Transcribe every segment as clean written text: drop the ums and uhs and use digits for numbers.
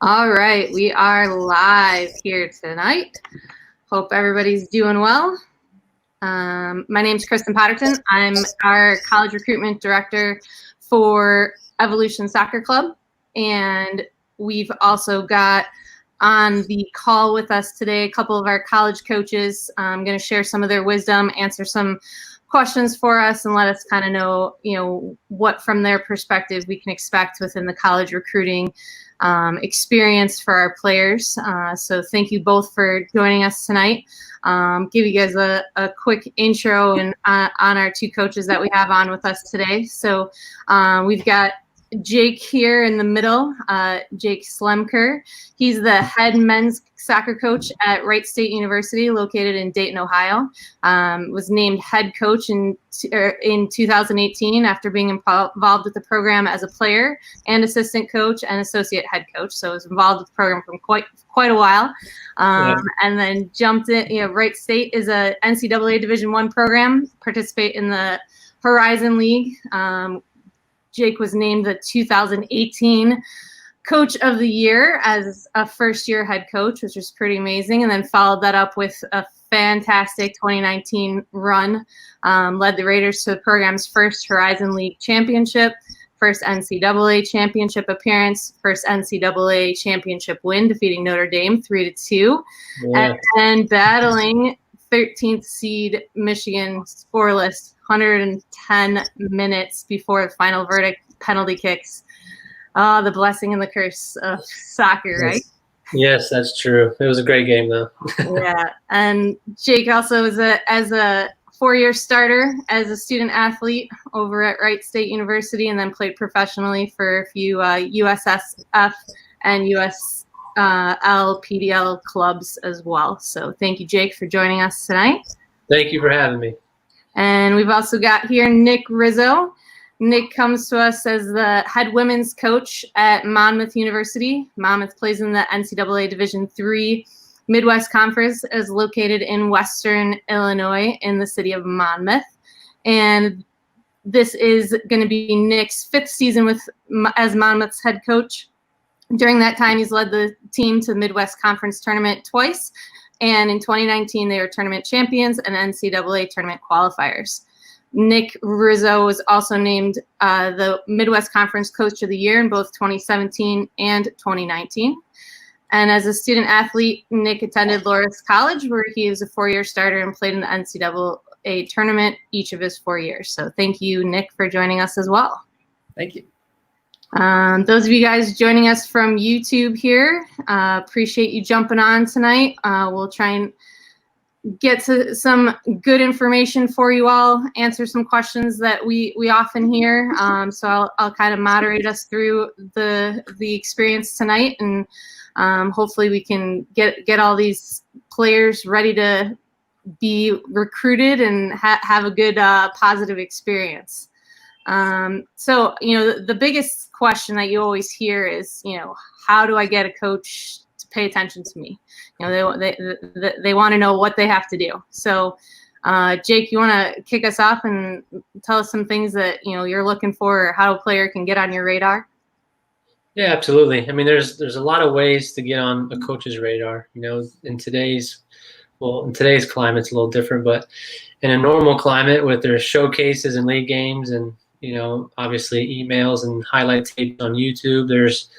All right, we are live here tonight. Hope everybody's doing well. My name is Kristen Potterton. I'm our college recruitment director for Evolution Soccer Club, and we've also got on the call with us today a couple of our college coaches. I'm going to share some of their wisdom, answer some questions for us, and let us kind of know, what from their perspective we can expect within the college recruiting experience for our players. So thank you both for joining us tonight. Give you guys a quick intro and on our two coaches that we have on with us today. So we've got Jake here in the middle, Jake Slemker. He's the head men's soccer coach at Wright State University, located in Dayton, Ohio. Was named head coach in 2018 after being involved with the program as a player and assistant coach and associate head coach. So was involved with the program from quite a while. And then jumped in. Wright State is a NCAA Division I program, participate in the Horizon League. Jake was named the 2018 Coach of the Year as a first-year head coach, which was pretty amazing, and then followed that up with a fantastic 2019 run. Led the Raiders to the program's first Horizon League championship, first NCAA championship appearance, first NCAA championship win, defeating Notre Dame 3-2, and battling 13th seed Michigan scoreless 110 minutes before the final verdict, penalty kicks. The blessing and the curse of soccer, right? Yes, that's true. It was a great game, though. Yeah, and Jake also is as a four-year starter as a student athlete over at Wright State University, and then played professionally for a few USSF and USL PDL clubs as well. So thank you, Jake, for joining us tonight. Thank you for having me. And we've also got here Nick Rizzo. Nick comes to us as the head women's coach at Monmouth University. Monmouth plays in the NCAA Division III Midwest Conference, is located in Western Illinois in the city of Monmouth. And this is going to be Nick's fifth season as Monmouth's head coach. During that time, he's led the team to the Midwest Conference tournament twice. And in 2019, they were tournament champions and NCAA tournament qualifiers. Nick Rizzo was also named the Midwest Conference Coach of the Year in both 2017 and 2019. And as a student athlete, Nick attended Loras College, where he was a four-year starter and played in the NCAA tournament each of his 4 years. So thank you, Nick, for joining us as well. Thank you. Those of you guys joining us from YouTube here, appreciate you jumping on tonight. We'll try and get to some good information for you all, answer some questions that we often hear. So I'll kind of moderate us through the experience tonight, and hopefully we can get all these players ready to be recruited and have a good positive experience. So, the biggest question that you always hear is, how do I get a coach to pay attention to me? They want to know what they have to do. So, Jake, you want to kick us off and tell us some things that, you're looking for, or how a player can get on your radar? Yeah, absolutely. I mean, there's a lot of ways to get on a coach's radar. In today's climate, it's a little different, but in a normal climate with their showcases and league games and, obviously emails and highlight tapes on YouTube, there's,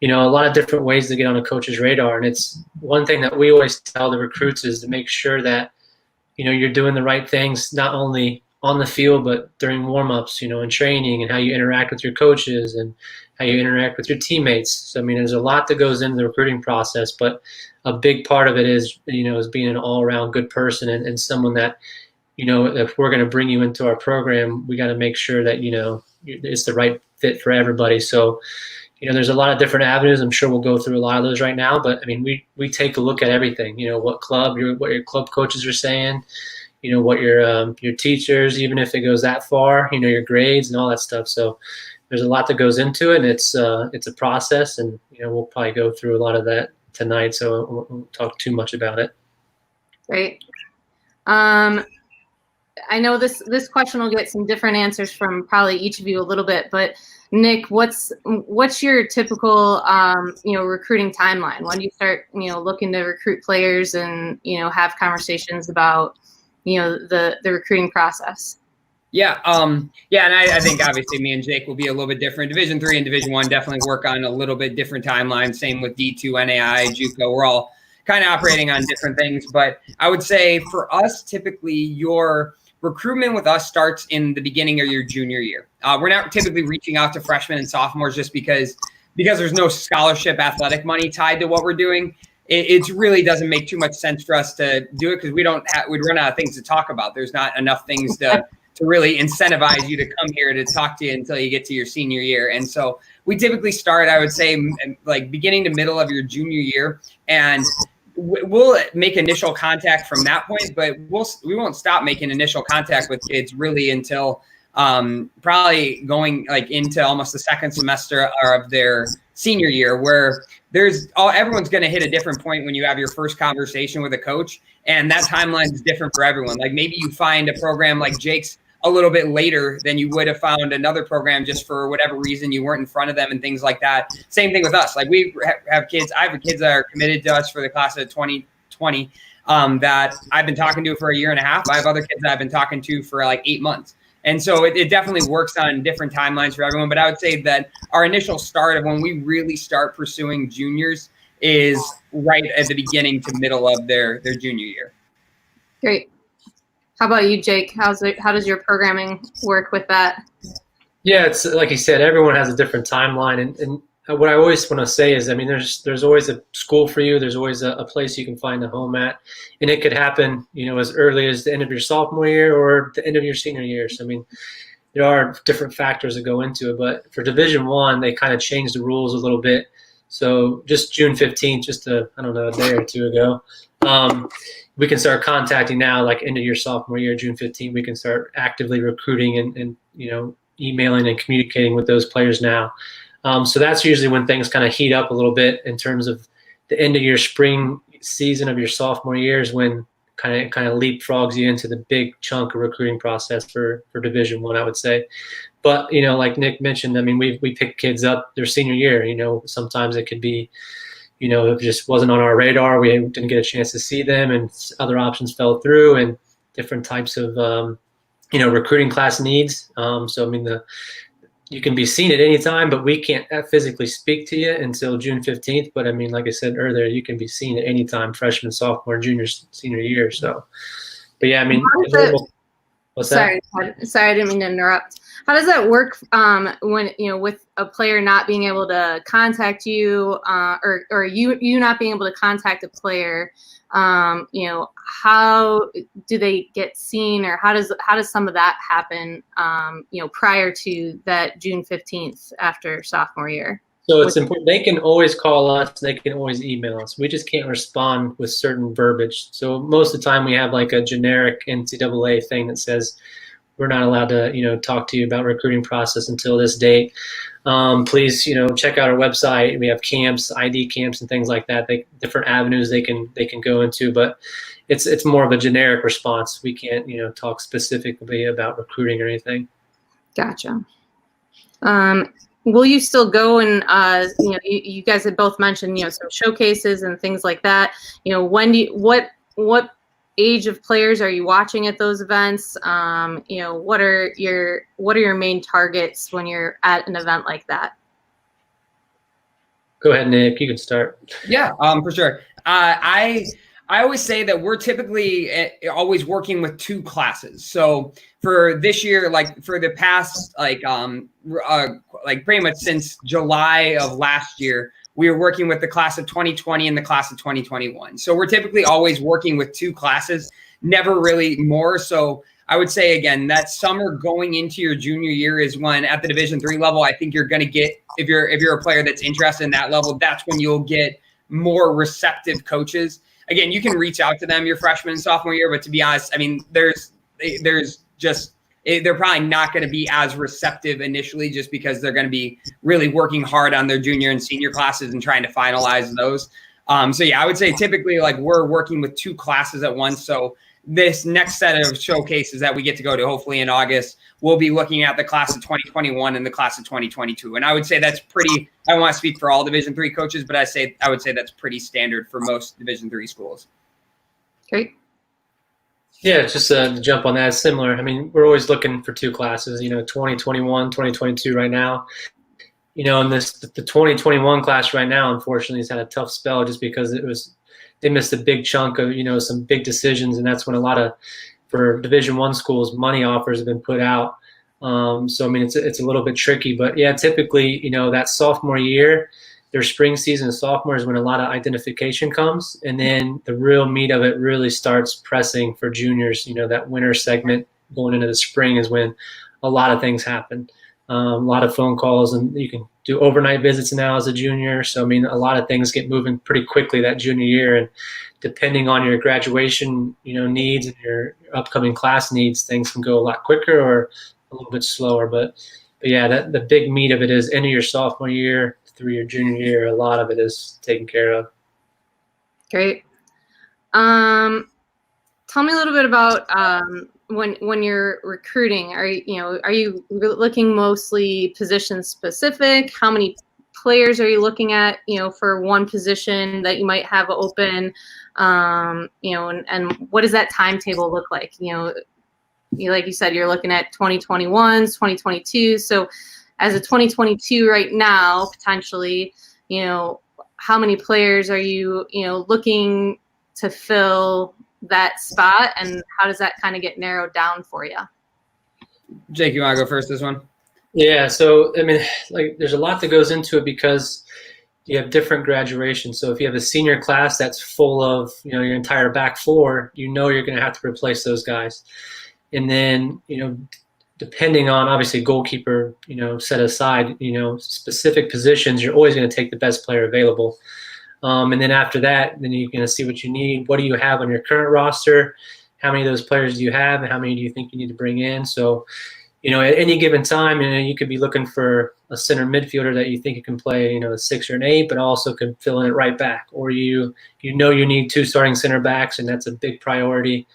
a lot of different ways to get on a coach's radar. And it's one thing that we always tell the recruits is to make sure that, you're doing the right things, not only on the field, but during warm-ups, in training, and how you interact with your coaches and how you interact with your teammates. So, I mean, there's a lot that goes into the recruiting process, but a big part of it is, is being an all-around good person and someone that, if we're going to bring you into our program, we got to make sure that, it's the right fit for everybody. So, there's a lot of different avenues. I'm sure we'll go through a lot of those right now, but I mean, we take a look at everything, what your club coaches are saying, what your teachers, even if it goes that far, your grades and all that stuff. So there's a lot that goes into it, and it's a process, and, we'll probably go through a lot of that tonight. So I won't talk too much about it. Great. I know this question will get some different answers from probably each of you a little bit, but Nick, what's your typical recruiting timeline? When do you start looking to recruit players and have conversations about the recruiting process? Yeah, and I think obviously me and Jake will be a little bit different. Division III and Division I definitely work on a little bit different timelines. Same with D2, NAI, JUCO. We're all kind of operating on different things, but I would say for us, typically your recruitment with us starts in the beginning of your junior year. We're not typically reaching out to freshmen and sophomores just because there's no scholarship athletic money tied to what we're doing. It really doesn't make too much sense for us to do it because we'd run out of things to talk about. There's not enough things to really incentivize you to come here to talk to you until you get to your senior year. And so we typically start, I would say, like beginning to middle of your junior year, and we'll make initial contact from that point, but we won't stop making initial contact with kids really until probably going like into almost the second semester of their senior year, where everyone's going to hit a different point when you have your first conversation with a coach, and that timeline is different for everyone. Like maybe you find a program like Jake's a little bit later than you would have found another program just for whatever reason you weren't in front of them and things like that. Same thing with us. Like we have kids. I have kids that are committed to us for the class of 2020 that I've been talking to for a year and a half. I have other kids that I've been talking to for like 8 months. And so it definitely works on different timelines for everyone. But I would say that our initial start of when we really start pursuing juniors is right at the beginning to middle of their junior year. Great. How about you, Jake? How does your programming work with that? Yeah, it's like you said, everyone has a different timeline. And what I always want to say is, I mean, there's always a school for you. There's always a place you can find a home at. And it could happen, as early as the end of your sophomore year or the end of your senior year. So, I mean, there are different factors that go into it. But for Division I, they kind of changed the rules a little bit. So just June 15th, just a day or two ago, we can start contacting now, like end of your sophomore year, June 15th, we can start actively recruiting and emailing and communicating with those players now. So that's usually when things kind of heat up a little bit in terms of the end of your spring season of your sophomore year is when kind of leapfrogs you into the big chunk of recruiting process for Division I would say. But, like Nick mentioned, I mean, we pick kids up their senior year. Sometimes it could be, it just wasn't on our radar. We didn't get a chance to see them, and other options fell through, and different types of, recruiting class needs. So, I mean, you can be seen at any time, but we can't physically speak to you until June 15th. But, I mean, like I said earlier, you can be seen at any time, freshman, sophomore, junior, senior year. So, but, yeah, I mean, what's that? Sorry, I didn't mean to interrupt. How does that work when with a player not being able to contact you, or you not being able to contact a player? How do they get seen, or how does some of that happen? Prior to that June 15th after sophomore year. So it's important. They can always call us. They can always email us. We just can't respond with certain verbiage. So most of the time we have like a generic NCAA thing that says, we're not allowed to, talk to you about recruiting process until this date. Please, check out our website. We have camps, ID camps, and things like that. Different avenues they can go into, but it's more of a generic response. We can't, talk specifically about recruiting or anything. Gotcha. Will you still go and you guys had both mentioned some showcases and things like that. What age of players are you watching at those events? What are your main targets when you're at an event like that? Go ahead, Nick. You can start. Yeah, for sure. I always say that we're typically always working with two classes. So for this year, like for the past, like pretty much since July of last year, we were working with the class of 2020 and the class of 2021. So we're typically always working with two classes, never really more. So I would say, again, that summer going into your junior year is when at the Division III level, I think you're going to get, if you're a player that's interested in that level, that's when you'll get more receptive coaches. Again, you can reach out to them your freshman and sophomore year, but to be honest, I mean, they're probably not going to be as receptive initially just because they're going to be really working hard on their junior and senior classes and trying to finalize those. So yeah, I would say typically like we're working with two classes at once. So this next set of showcases that we get to go to, hopefully in August, we'll be looking at the class of 2021 and the class of 2022. And I would say that's pretty, I don't want to speak for all Division III coaches, but I would say that's pretty standard for most Division III schools. Great. Yeah, just to jump on that, it's similar. I mean, we're always looking for 2 classes, 2021, 2022 right now. And the 2021 class right now, unfortunately, has had a tough spell just because they missed a big chunk of, some big decisions. And that's when for Division I schools, money offers have been put out. So, I mean, it's a little bit tricky. But, yeah, typically, that sophomore year, their spring season of sophomore is when a lot of identification comes. And then the real meat of it really starts pressing for juniors. That winter segment going into the spring is when a lot of things happen. A lot of phone calls, and you can do overnight visits now as a junior. So, I mean, a lot of things get moving pretty quickly that junior year. And depending on your graduation, needs and your upcoming class needs, things can go a lot quicker or a little bit slower. But yeah, the big meat of it is end of your sophomore year through your junior year. A lot of it is taken care of. Great. Tell me a little bit about when you're recruiting. Are you looking mostly position specific? How many players are you looking at, for one position that you might have open? And what does that timetable look like? Like you said, you're looking at 2021s, 2022. So as a 2022 right now, potentially, how many players are you, looking to fill that spot, and how does that kind of get narrowed down for you? Jake, you want to go first this one? Yeah, so I mean, there's a lot that goes into it because you have different graduations. So if you have a senior class that's full of, your entire back 4, you're going to have to replace those guys. And then, depending on obviously goalkeeper, set aside, specific positions, you're always going to take the best player available. And then after that, then you're going to see what you need. What do you have on your current roster? How many of those players do you have? And how many do you think you need to bring in? So, at any given time, you could be looking for a center midfielder that you think you can play, a 6 or an 8, but also can fill in at right back. Or you need 2 starting center backs, and that's a big priority.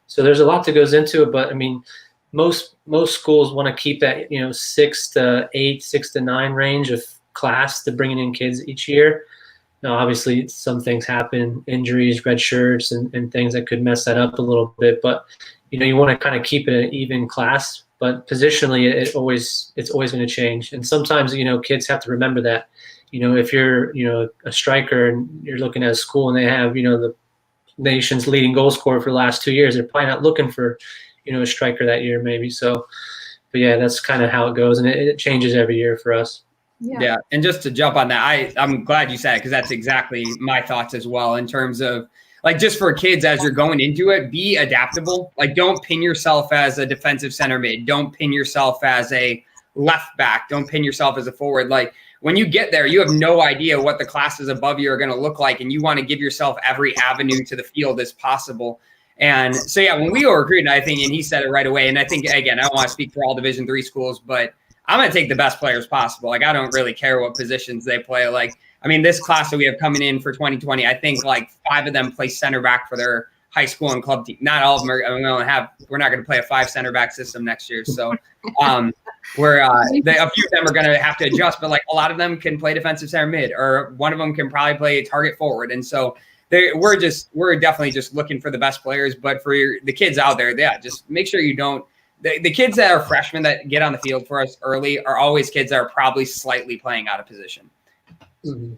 So there's a lot that goes into it. But, I mean, most schools want to keep that, 6 to 8, 6 to 9 range of class to bringing in kids each year. Now, obviously, some things happen, injuries, red shirts, and things that could mess that up a little bit. But, you want to kind of keep it an even class. But positionally, it's always going to change. And sometimes, kids have to remember that. If you're, a striker and you're looking at a school and they have, the nation's leading goal scorer for the last 2 years, they're probably not looking for, a striker that year maybe. So, but yeah, that's kind of how it goes. And it changes every year for us. Yeah. And just to jump on that, I'm glad you said it, because that's exactly my thoughts as well, in terms of just for kids, as you're going into it, be adaptable. Don't pin yourself as a defensive center mid. Don't pin yourself as a left back. Don't pin yourself as a forward. When you get there, you have no idea what the classes above you are going to look like, and you want to give yourself every avenue to the field as possible. And so, yeah, when we were recruiting, I think, and he said it right away, and I think, again, I don't want to speak for all Division III schools, but I'm going to take the best players possible. I don't really care what positions they play. This class that we have coming in for 2020, I think 5 of them play center back for their high school and club team. Not all of them are. We're not going to play a 5 center back system next year. So a few of them are going to have to adjust, but a lot of them can play defensive center mid, or one of them can probably play a target forward. And so we're definitely just looking for the best players. But for the kids out there, yeah, just make sure you don't. The kids that are freshmen that get on the field for us early are always kids that are probably slightly playing out of position. Mm-hmm.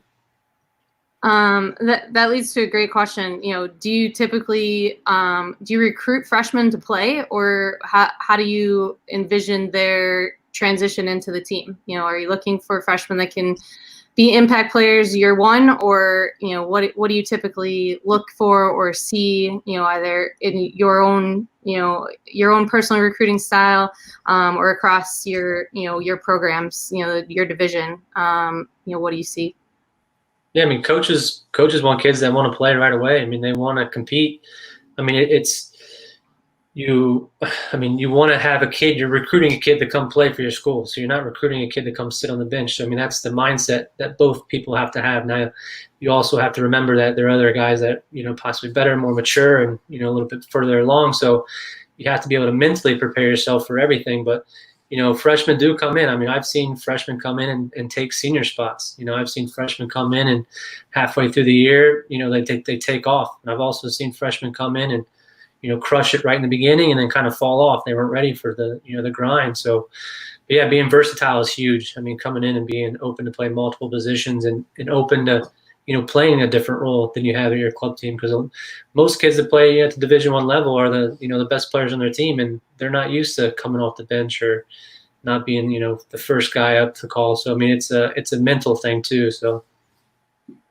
That leads to a great question. Do you typically do you recruit freshmen to play, or how do you envision their transition into the team? Are you looking for freshmen that can be impact players year one, or what do you typically look for or see, either in your own personal recruiting style, or across your programs, your division? What do you see? Yeah, I mean, coaches want kids that want to play right away. I mean, they want to compete. I mean, you want to have a kid, you're recruiting a kid to come play for your school. So you're not recruiting a kid to come sit on the bench. So, I mean, that's the mindset that both people have to have. Now, you also have to remember that there are other guys that, possibly better, more mature, and, a little bit further along. So you have to be able to mentally prepare yourself for everything. But, freshmen do come in. I mean, I've seen freshmen come in and take senior spots. I've seen freshmen come in and halfway through the year, they take off. And I've also seen freshmen come in and, crush it right in the beginning and then kind of fall off. They weren't ready for the grind. So, yeah, being versatile is huge. I mean, coming in and being open to play multiple positions and open to, playing a different role than you have at your club team. Because most kids that play at the Division I level are the best players on their team, and they're not used to coming off the bench or not being, the first guy up to call. So, I mean, it's a mental thing too. So.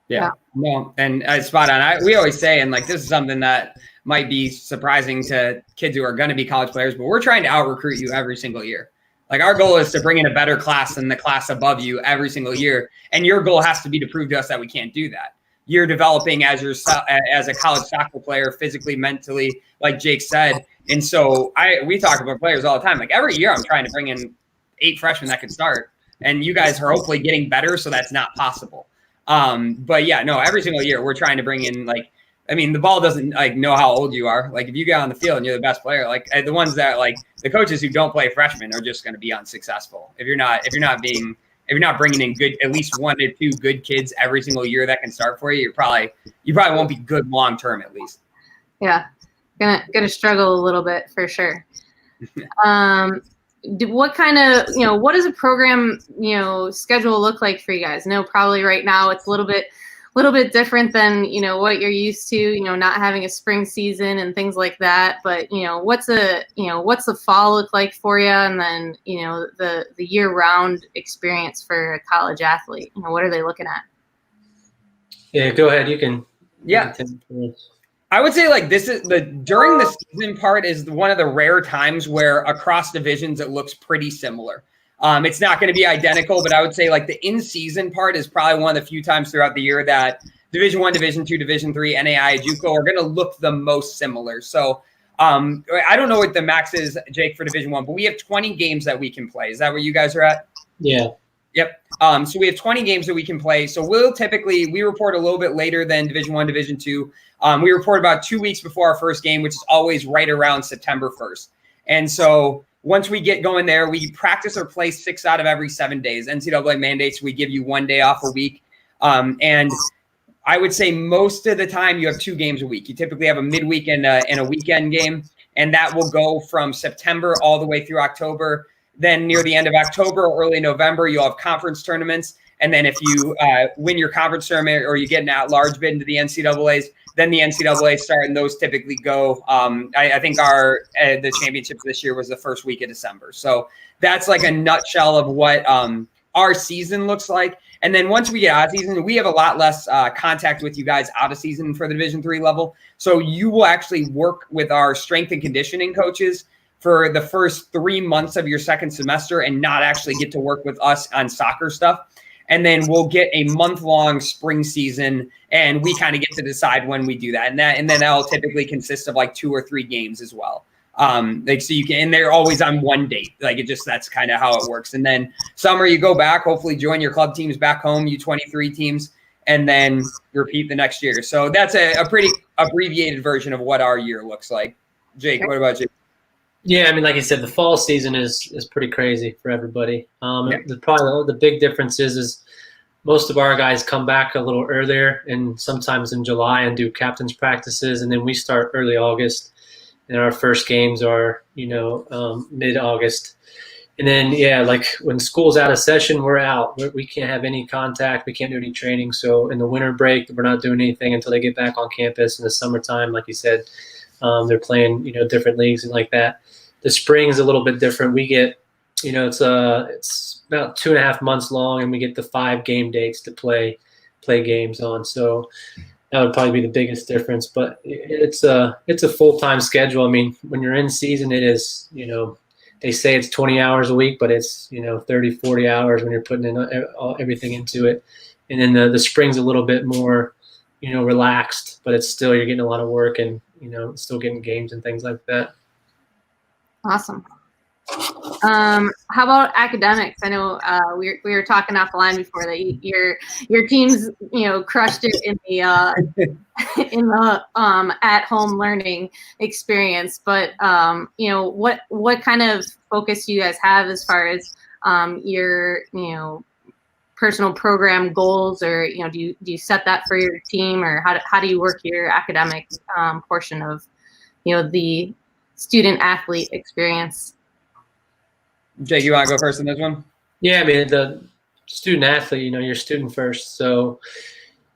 Yeah, no, and spot on. We always say, and like, this is something that might be surprising to kids who are going to be college players, but we're trying to out-recruit you every single year. Like, our goal is to bring in a better class than the class above you every single year. And your goal has to be to prove to us that we can't do that. You're developing as a college soccer player, physically, mentally, like Jake said. And so we talk about players all the time. Like, every year I'm trying to bring in 8 freshmen that can start, and you guys are hopefully getting better. So that's not possible. But yeah, no, every single year we're trying to bring in, like, I mean, the ball doesn't know how old you are. Like, if you get on the field and you're the best player, like, the ones that, like, the coaches who don't play freshmen are just going to be unsuccessful. If you're not bringing in good, at least 1 to 2 good kids every single year that can start for you, you probably won't be good long term, at least. Yeah, gonna struggle a little bit for sure. What kind of, what does a program, schedule look like for you guys? I know probably right now it's a little bit different than, what you're used to, not having a spring season and things like that. But, what's the fall look like for you? And then, the year round experience for a college athlete, what are they looking at? Yeah, go ahead. You can. Yeah. I would say, like, during the season part is one of the rare times where across divisions it looks pretty similar. It's not going to be identical, but I would say, like, the in-season part is probably one of the few times throughout the year that Division I, Division II, Division III, NAI, JUCO are going to look the most similar. So I don't know what the max is, Jake, for Division I, but we have 20 games that we can play. Is that where you guys are at? Yeah. Yep. So we have 20 games that we can play. So we report a little bit later than Division I, Division II. We report about 2 weeks before our first game, which is always right around September 1st. And so once we get going there, we practice or play 6 out of every 7 days. NCAA mandates we give you 1 day off a week. And I would say most of the time you have 2 games a week. You typically have a midweek and a weekend game, and that will go from September all the way through October. Then near the end of October or early November, you'll have conference tournaments. And then if you win your conference tournament or you get an at-large bid into the NCAAs, then the NCAA start, and those typically go. I think the championships this year was the first week of December. So that's like a nutshell of what our season looks like. And then once we get out of season, we have a lot less contact with you guys out of season for the Division III level. So you will actually work with our strength and conditioning coaches for the first 3 months of your second semester and not actually get to work with us on soccer stuff. And then we'll get a month-long spring season, and we kind of get to decide when we do that. And then that'll typically consist of like 2 or 3 games as well. So you can, and they're always on one date. Like, that's kind of how it works. And then summer you go back, hopefully join your club teams back home, U23 teams, and then repeat the next year. So that's a pretty abbreviated version of what our year looks like. Jake, what about you? Yeah, I mean, like you said, the fall season is pretty crazy for everybody. Probably the big difference is most of our guys come back a little earlier, and sometimes in July, and do captain's practices, and then we start early August, and our first games are mid-August. And then, like when school's out of session, we're out. We can't have any contact. We can't do any training. So in the winter break, we're not doing anything until they get back on campus. In the summertime, like you said, they're playing different leagues and like that. The spring is a little bit different. We get it's about 2.5 months long, and we get the 5 game dates to play games on. So that would probably be the biggest difference. But it's a full-time schedule. I mean, when you're in season, it is they say it's 20 hours a week, but it's 30, 40 hours when you're putting in everything into it. And then the spring's a little bit more relaxed, but it's still, you're getting a lot of work and still getting games and things like that. Awesome. How about academics? I know we were talking off the line before that your team's crushed it in the in the at home learning experience. But what kind of focus do you guys have as far as your personal program goals, or do you set that for your team, or how do you work your academic portion of the student athlete experience? Jake, you want to go first on this one? Yeah, I mean, the student athlete, you're student first. So,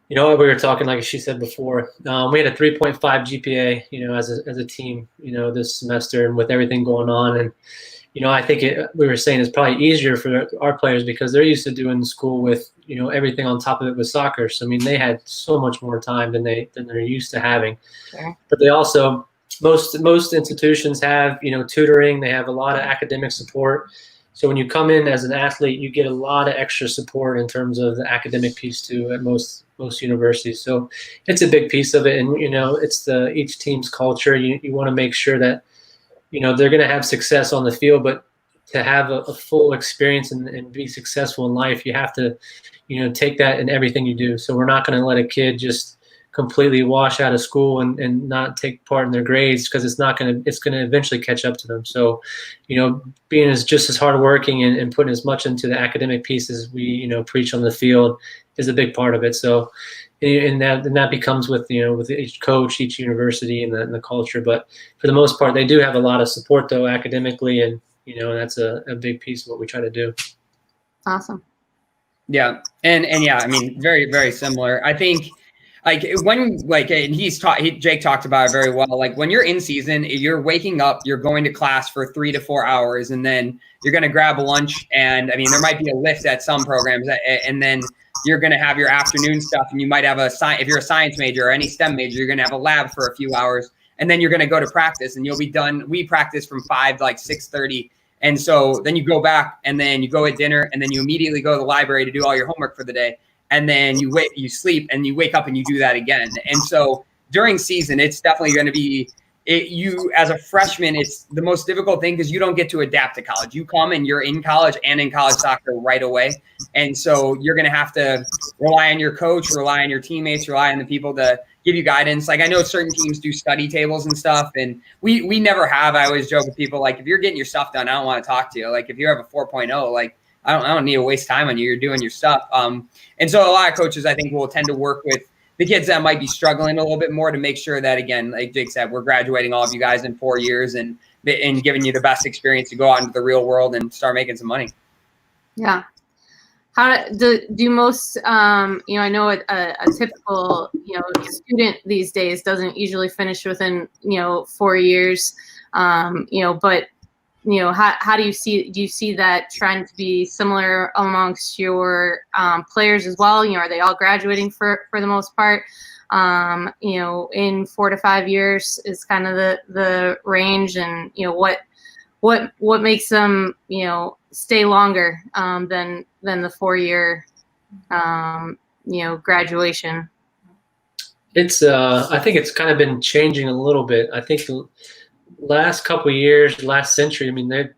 we were talking, like she said before, we had a 3.5 GPA, as a team, this semester, and with everything going on. And, I think we were saying it's probably easier for our players because they're used to doing school with, everything on top of it with soccer. So, I mean, they had so much more time than they're used to having. Sure. But they also, most institutions have, tutoring. They have a lot of academic support. So when you come in as an athlete, you get a lot of extra support in terms of the academic piece too at most universities. So it's a big piece of it, and it's each team's culture. You want to make sure that they're going to have success on the field, but to have a full experience and be successful in life, you have to take that in everything you do. So we're not going to let a kid just completely wash out of school and not take part in their grades, because it's going to eventually catch up to them. So, being just as hardworking and putting as much into the academic piece as we, preach on the field is a big part of it. So, and that becomes with each coach, each university, and the culture. But for the most part, they do have a lot of support though academically, and that's a big piece of what we try to do. Awesome. Yeah, and yeah, I mean, very, very similar. I think. Like and Jake talked about it very well. Like when you're in season, you're waking up, you're going to class for 3 to 4 hours, and then you're going to grab a lunch. And I mean, there might be a lift at some programs, and then you're going to have your afternoon stuff, and you might have if you're a science major or any STEM major, you're going to have a lab for a few hours, and then you're going to go to practice, and you'll be done. We practice from 5 to like 6:30. And so then you go back, and then you go at dinner, and then you immediately go to the library to do all your homework for the day. And then you sleep, and you wake up and you do that again. And so during season, it's definitely going to be you as a freshman. It's the most difficult thing because you don't get to adapt to college. You come and you're in college and in college soccer right away. And so you're going to have to rely on your coach, rely on your teammates, rely on the people to give you guidance. Like I know certain teams do study tables and stuff, and we never have. I always joke with people, like, if you're getting your stuff done, I don't want to talk to you. Like if you have a 4.0, like, I don't need to waste time on you. You're doing your stuff. And so a lot of coaches, I think, will tend to work with the kids that might be struggling a little bit more to make sure that, again, like Jake said, we're graduating all of you guys in 4 years and giving you the best experience to go out into the real world and start making some money. Yeah. How do most, I know a typical, student these days doesn't usually finish within, 4 years, but how do you see that trend to be similar amongst your players as well? Are they all graduating for the most part? In 4 to 5 years is kind of the range, and what makes them stay longer than the 4-year graduation? It's I think it's kind of been changing a little bit. I think last couple of years, last century, I mean,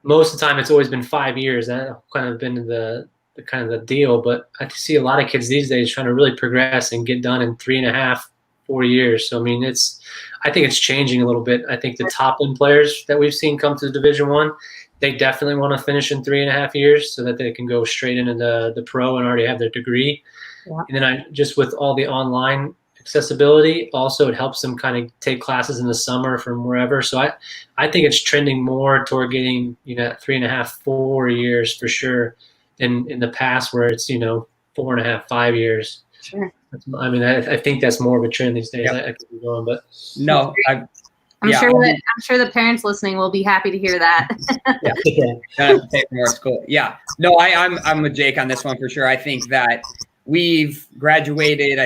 most of the time it's always been 5 years. That's kind of been the kind of the deal. But I see a lot of kids these days trying to really progress and get done in 3.5, 4 years. So I mean, I think it's changing a little bit. I think the top end players that we've seen come to Division I, they definitely want to finish in 3.5 years so that they can go straight into the pro and already have their degree. Yeah. And then just with all the online accessibility, also it helps them kind of take classes in the summer from wherever. So I think it's trending more toward getting 3.5, 4 years for sure than in the past where it's 4.5, 5 years. Sure. I mean, I think that's more of a trend these days. Yep. I could be wrong, but no, I'm sure the parents listening will be happy to hear that. Pay for more school. Yeah, no, I'm with Jake on this one for sure. I think that we've graduated,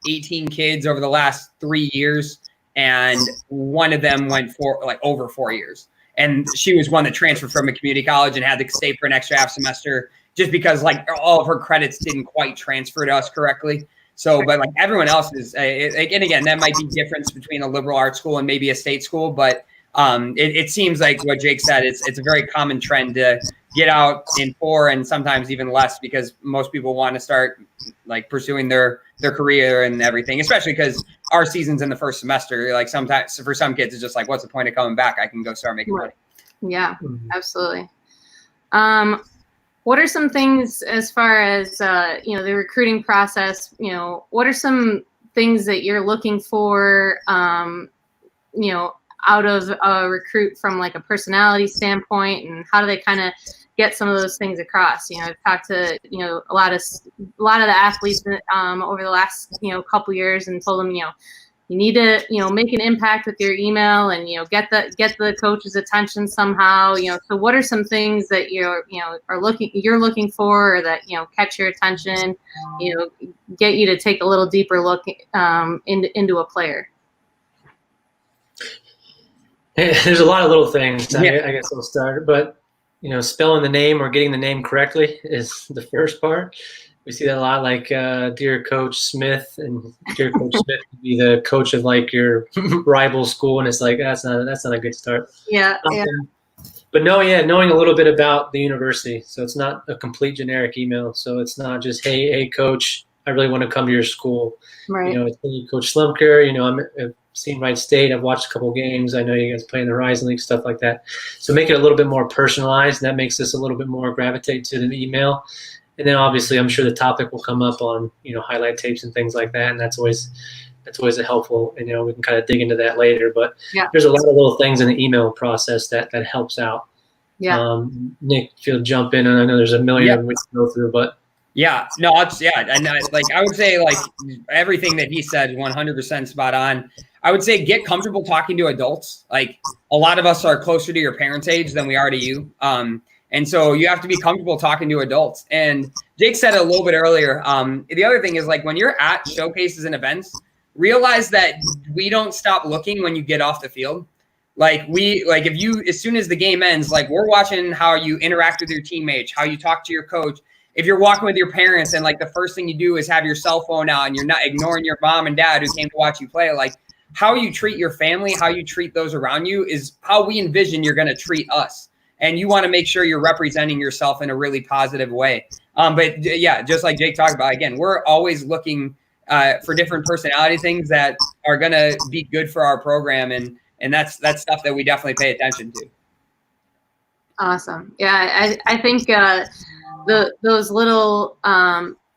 18 kids over the last 3 years, and one of them went for over 4 years. And she was one that transferred from a community college and had to stay for an extra half semester just because all of her credits didn't quite transfer to us correctly. So, but everyone else is, and again, that might be difference between a liberal arts school and maybe a state school, but it seems like what Jake said, it's a very common trend to get out in 4 and sometimes even less, because most people want to start like pursuing their career and everything, especially because our season's in the first semester. Like sometimes for some kids, it's just like, what's the point of coming back? I can go start making money. Yeah, absolutely. What are some things as far as, the recruiting process, what are some things that you're looking for, out of a recruit from like a personality standpoint, and how do they kind of get some of those things across? I've talked to, a lot of the athletes, over the last, couple years, and told them, you need to, make an impact with your email and, get the coach's attention somehow. So what are some things that you're looking for, or that, catch your attention, get you to take a little deeper look into a player? There's a lot of little things. I guess I'll start, but spelling the name or getting the name correctly is the first part. We see that a lot, like dear Coach Smith, and dear Coach Smith would be the coach of like your rival school, and it's like that's not a good start. Yeah. But knowing a little bit about the university, so it's not a complete generic email. So it's not just hey coach, I really want to come to your school. Right. It's hey, Coach Slumker. I've seen Wright State. I've watched a couple games. I know you guys play in the Horizon League, stuff like that. So make it a little bit more personalized. And that makes this a little bit more gravitate to the email. And then obviously, I'm sure the topic will come up on highlight tapes and things like that. And that's always a helpful. We can kind of dig into that later. But there's a lot of little things in the email process that helps out. Yeah. Nick, if you'll jump in, and I know there's a million of them we can go through, but. Yeah, no, and I would say like everything that he said, 100% spot on. I would say get comfortable talking to adults. Like a lot of us are closer to your parents' age than we are to you. And so you have to be comfortable talking to adults. And Jake said it a little bit earlier. The other thing is like when you're at showcases and events, realize that we don't stop looking when you get off the field. As soon as the game ends, like we're watching how you interact with your teammates, how you talk to your coach. If you're walking with your parents and like the first thing you do is have your cell phone out and you're not ignoring your mom and dad who came to watch you play, like how you treat your family, how you treat those around you is how we envision you're going to treat us. And you want to make sure you're representing yourself in a really positive way. But yeah, just like Jake talked about, again, we're always looking for different personality things that are going to be good for our program. And that's stuff that we definitely pay attention to. Awesome. Yeah, I think those little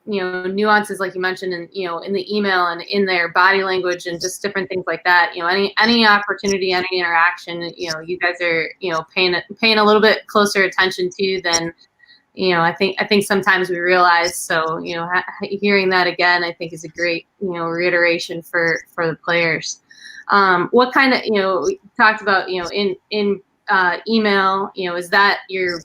nuances, like you mentioned, in the email and in their body language and just different things like that. Any opportunity, any interaction, you guys are paying a little bit closer attention to than I think sometimes we realize. So hearing that again, I think is a great reiteration for the players. What kind of we talked about in email, is that your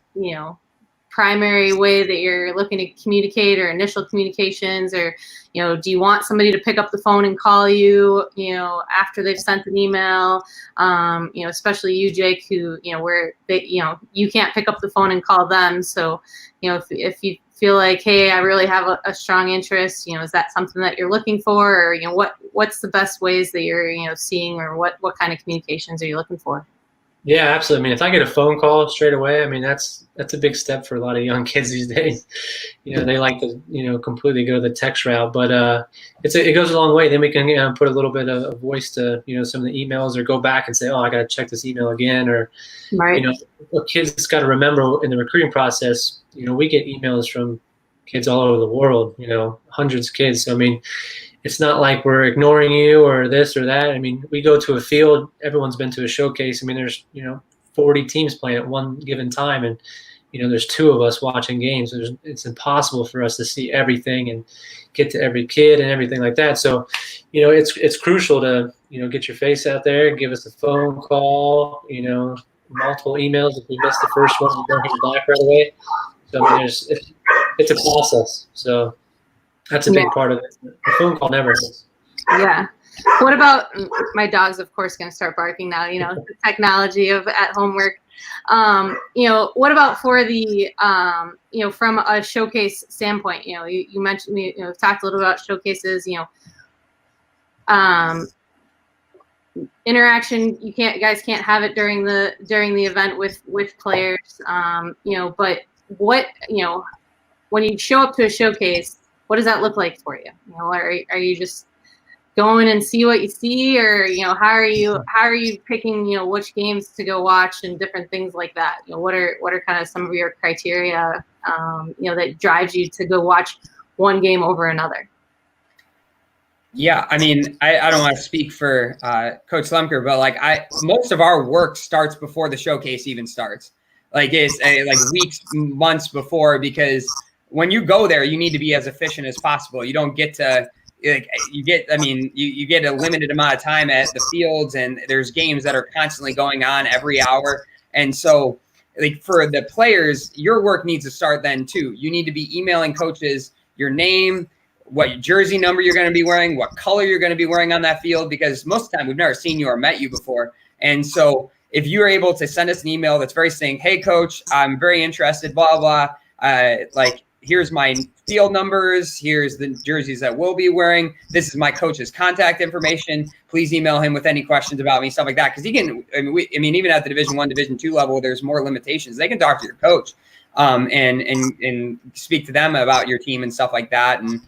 primary way that you're looking to communicate, or initial communications, or do you want somebody to pick up the phone and call you after they've sent an email, especially you, Jake, who where they you can't pick up the phone and call them, so if you feel like, hey, I really have a strong interest, is that something that you're looking for, or what's the best ways that you're seeing, or what kind of communications are you looking for? Yeah, absolutely. I mean, if I get a phone call straight away, I mean, that's a big step for a lot of young kids these days. They like to, completely go the text route, but it goes a long way. Then we can put a little bit of voice to, some of the emails, or go back and say, oh, I got to check this email again. Or, right. What kids got to remember in the recruiting process, we get emails from kids all over the world, hundreds of kids. So, I mean, it's not like we're ignoring you or this or that. I mean, we go to a field, everyone's been to a showcase. I mean, there's, 40 teams playing at one given time, and, there's 2 of us watching games. It's impossible for us to see everything and get to every kid and everything like that. So, it's crucial to, get your face out there, give us a phone call, multiple emails. If we miss the first one, we don't hear back right away. So, I mean, it's a process. So, that's a big part of it. The phone call never hurts. Yeah. What about, my dog's of course going to start barking now, the technology of at-home work. What about for the, from a showcase standpoint, you mentioned, we've talked a little about showcases, interaction, you guys can't have it during the event with players. But what, when you show up to a showcase, what does that look like for you? Are you just going and see what you see, or how are you picking which games to go watch and different things like that? What are kind of some of your criteria that drives you to go watch one game over another? Yeah, I mean, I don't want to speak for Coach Slemker, but most of our work starts before the showcase even starts. It's like weeks, months before, because when you go there, you need to be as efficient as possible. You don't get to you get a limited amount of time at the fields, and there's games that are constantly going on every hour. And so for the players, your work needs to start then too. You need to be emailing coaches your name, what jersey number you're going to be wearing, what color you're going to be wearing on that field, because most of the time we've never seen you or met you before. And so if you're able to send us an email that's very saying, hey, coach, I'm very interested, blah, blah, here's my field numbers, here's the jerseys that we'll be wearing, this is my coach's contact information, please email him with any questions about me, stuff like that. Because he can, even at the Division I, Division II level, there's more limitations. They can talk to your coach and speak to them about your team and stuff like that. And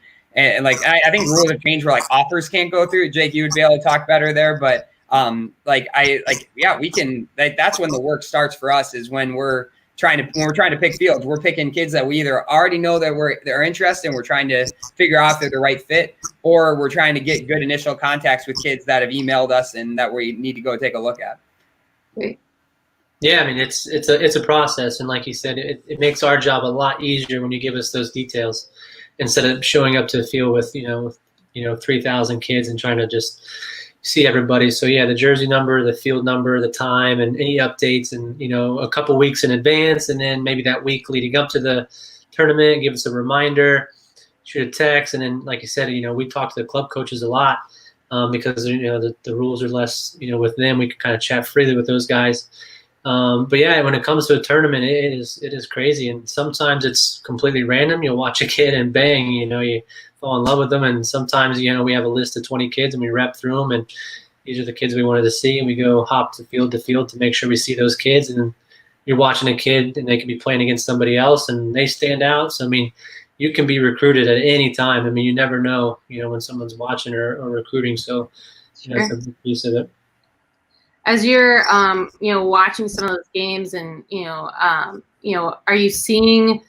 I think rules have changed where offers can't go through. Jake, you would be able to talk better there, but we can. That's when the work starts for us, is when we're trying to pick fields. We're picking kids that we either already know that they're interested and we're trying to figure out if they're the right fit, or we're trying to get good initial contacts with kids that have emailed us and that we need to go take a look at. Great. Yeah, I mean, it's a process, and like you said, it makes our job a lot easier when you give us those details, instead of showing up to the field with 3,000 kids and trying to just see everybody. So yeah, the jersey number, the field number, the time, and any updates, and a couple weeks in advance, and then maybe that week leading up to the tournament, give us a reminder, shoot a text, and then like you said, we talk to the club coaches a lot because the rules are less with them. We can kind of chat freely with those guys. But yeah, when it comes to a tournament, it is crazy, and sometimes it's completely random. You'll watch a kid and bang, you fall in love with them, and sometimes we have a list of 20 kids and we rep through them, and these are the kids we wanted to see, and we go hop to field to make sure we see those kids. And you're watching a kid, and they can be playing against somebody else, and they stand out. So I mean, you can be recruited at any time. I mean, you never know, when someone's watching or recruiting. So that's a big piece of it. As you're, watching some of those games, and are you seeing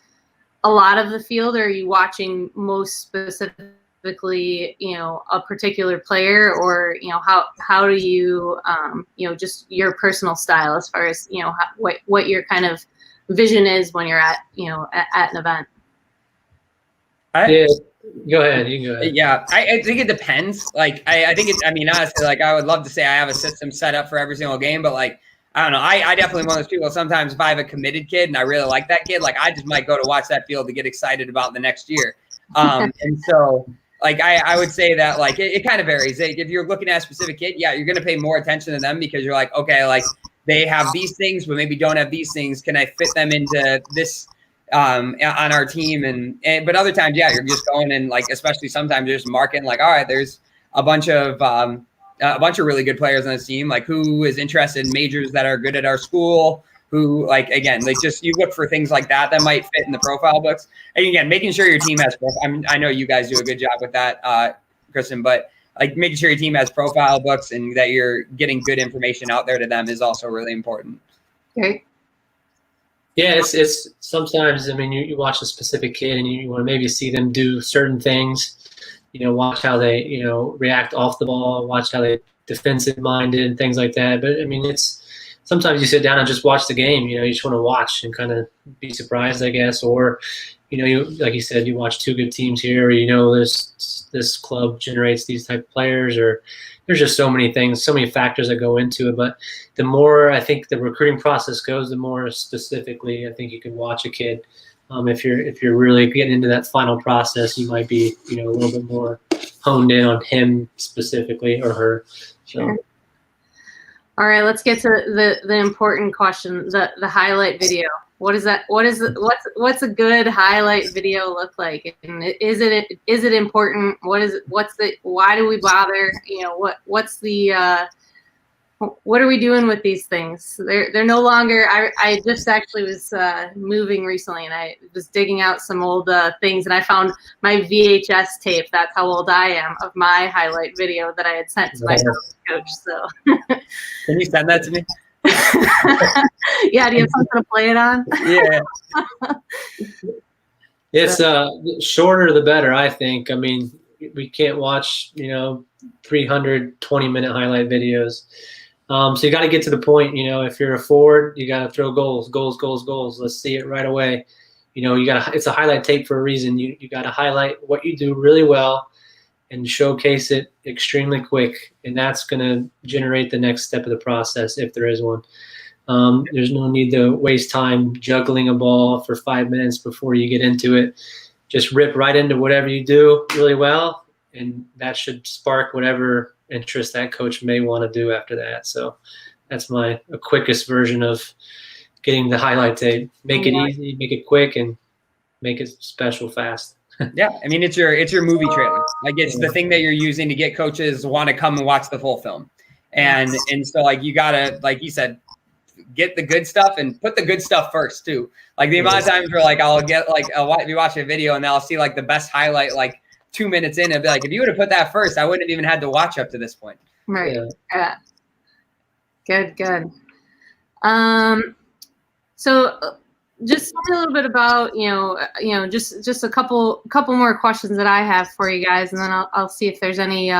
a lot of the field, or are you watching most specifically, a particular player, or how do you, just your personal style as far as what your kind of vision is when you're at at an event? Yeah. Go ahead. You can go ahead. Yeah, I think it depends. I think honestly, I would love to say I have a system set up for every single game, but I don't know. I definitely one of those people. Sometimes if I have a committed kid and I really like that kid, I just might go to watch that field to get excited about the next year. And so I would say that it kind of varies. If you're looking at a specific kid, yeah, you're going to pay more attention to them because you're okay, they have these things, but maybe don't have these things. Can I fit them into this on our team? But other times, yeah, you're just going and especially sometimes you're just marking all right, there's a bunch of really good players on this team, who is interested in majors that are good at our school, who just you look for things like that might fit in the profile books. And again, making sure your team has I know you guys do a good job with that, Kristen, but making sure your team has profile books and that you're getting good information out there to them is also really important. Okay. Yeah, it's sometimes, you watch a specific kid and you want to maybe see them do certain things, watch how they, react off the ball, watch how they defensive minded and things like that. But it's sometimes you sit down and just watch the game, you just want to watch and kind of be surprised, I guess. Or, you like you said, you watch two good teams here, or this club generates these type of players, or there's just so many things, so many factors that go into it. But the more I think the recruiting process goes, the more specifically I think you can watch a kid. If you're really getting into that final process, you might be a little bit more honed in on him specifically or her. So. Sure. All right, let's get to the important question, the highlight video. What is that? What's a good highlight video look like? And is it important? Why do we bother? What's the what are we doing with these things? They're no longer. I just actually was moving recently, and I was digging out some old things, and I found my VHS tape. That's how old I am, of my highlight video that I had sent to my coach. So, can you send that to me? Yeah, do you have something to play it on? Yeah. It's shorter the better, I think. I mean, we can't watch 320-minute highlight videos. So you got to get to the point. If you're a forward, you got to throw goals. Let's see it right away. It's a highlight tape for a reason. You got to highlight what you do really well and showcase it extremely quick, and that's going to generate the next step of the process if there is one. There's no need to waste time juggling a ball for 5 minutes before you get into it. Just rip right into whatever you do really well, and that should spark whatever interest that coach may want to do after that. So that's my quickest version of getting the highlight tape. Make it easy, make it quick, and make it special fast. Yeah, I mean, it's your movie trailer. Like, it's the thing that you're using to get coaches want to come and watch the full film. And so, like, you gotta, like you said, get the good stuff and put the good stuff first too. Like, the amount of times where, like, I'll be watching a video and I'll see like the best highlight like 2 minutes in and be like, if you would have put that first, I wouldn't have even had to watch up to this point. Right. Yeah. Good. So just tell me a little bit about, just a couple more questions that I have for you guys, and then I'll see if there's any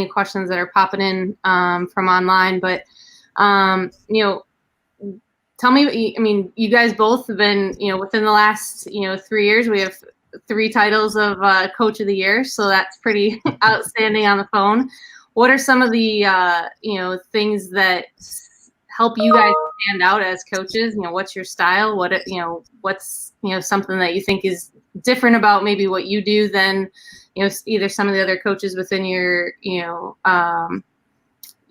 questions that are popping in from online. But tell me, I mean, you guys both have been, within the last 3 years, we have 3 titles of Coach of the Year, so that's pretty outstanding on the phone. What are some of the things that help you guys stand out as coaches? What's your style? What's something that you think is different about maybe what you do than either some of the other coaches within your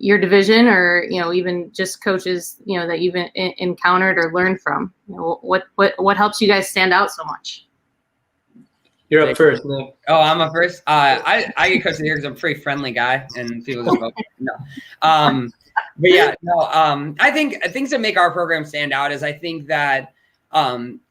division, or even just coaches that you've encountered or learned from? What helps you guys stand out so much? You're up first, Nick. Oh, I'm up first. I get Coach of the Year because I'm a pretty friendly guy and people just vote. No. But yeah, no. I think things that make our program stand out is I think that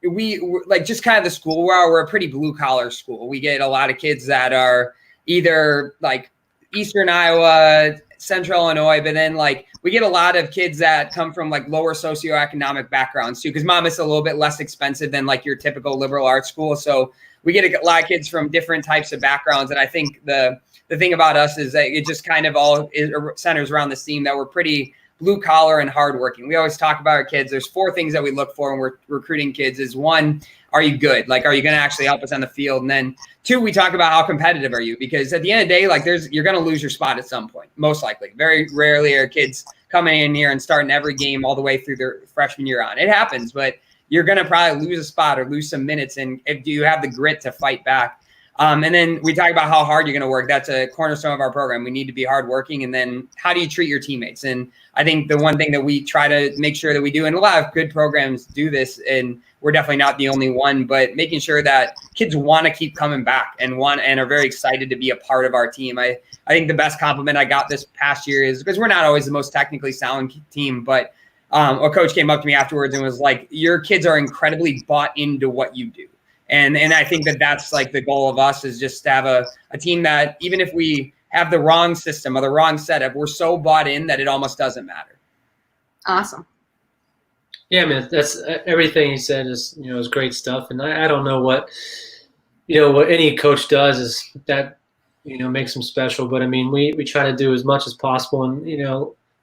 we like just kind of the school we're a pretty blue collar school. We get a lot of kids that are either like Eastern Iowa, Central Illinois, but then like we get a lot of kids that come from like lower socioeconomic backgrounds too, because Monmouth's a little bit less expensive than like your typical liberal arts school. So we get a lot of kids from different types of backgrounds. And I think the thing about us is that it just kind of all centers around this theme that we're pretty blue collar and hardworking. We always talk about our kids. There's 4 things that we look for when we're recruiting kids is 1, are you good? Like, are you going to actually help us on the field? And then 2, we talk about how competitive are you? Because at the end of the day, like you're going to lose your spot at some point, most likely. Very rarely are kids coming in here and starting every game all the way through their freshman year on. It happens, but you're going to probably lose a spot or lose some minutes. And if you have the grit to fight back. And then we talk about how hard you're going to work. That's a cornerstone of our program. We need to be hardworking. And then how do you treat your teammates? And I think the one thing that we try to make sure that we do, and a lot of good programs do this, and we're definitely not the only one, but making sure that kids want to keep coming back and are very excited to be a part of our team. I think the best compliment I got this past year is, because we're not always the most technically sound team, but a coach came up to me afterwards and was like, your kids are incredibly bought into what you do. And I think that's like the goal of us, is just to have a team that even if we have the wrong system or the wrong setup, we're so bought in that it almost doesn't matter. Awesome. Yeah, man, that's everything he said is great stuff. And I don't know what any coach does is that makes them special. But I mean, we try to do as much as possible. And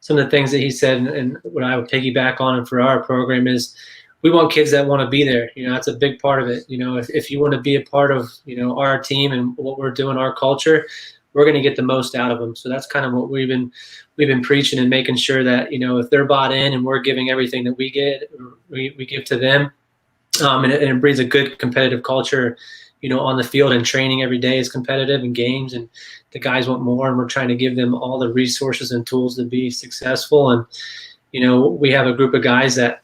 some of the things that he said and what I would piggyback on for our program is, we want kids that want to be there. That's a big part of it. If you want to be a part of, our team and what we're doing, our culture, we're going to get the most out of them. So that's kind of what we've been preaching, and making sure that, if they're bought in and we're giving everything that we get, we give to them. And it breeds a good competitive culture, on the field, and training every day is competitive, and games, and the guys want more, and we're trying to give them all the resources and tools to be successful. And, we have a group of guys that,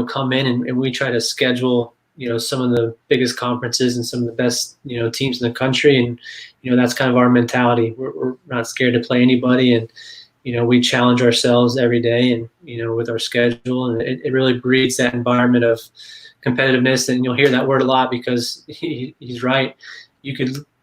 come in and we try to schedule, some of the biggest conferences and some of the best, teams in the country. And, that's kind of our mentality. We're not scared to play anybody. And, we challenge ourselves every day, and with our schedule, and it really breeds that environment of competitiveness. And you'll hear that word a lot because he's right.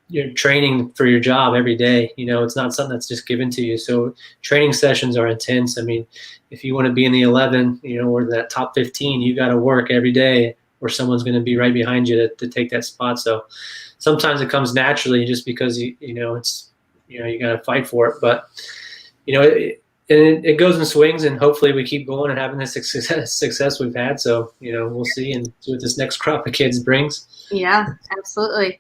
You're training for your job every day. It's not something that's just given to you. So training sessions are intense. I mean, if you want to be in the 11, or that top 15, you got to work every day, or someone's going to be right behind you to take that spot. So sometimes it comes naturally just because it's you got to fight for it. But it goes in swings, and hopefully we keep going and having the success we've had. So we'll see and see what this next crop of kids brings. Yeah, absolutely.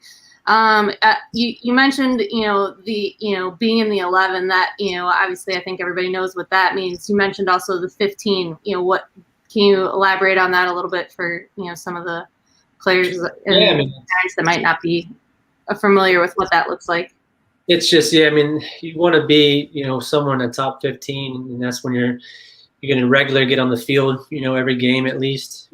You mentioned, being in the 11, that, obviously I think everybody knows what that means. You mentioned also the 15, what, can you elaborate on that a little bit for, some of the players and guys that might not be familiar with what that looks like? It's just, you want to be, someone at top 15, and that's when you're going to regularly get on the field, every game at least,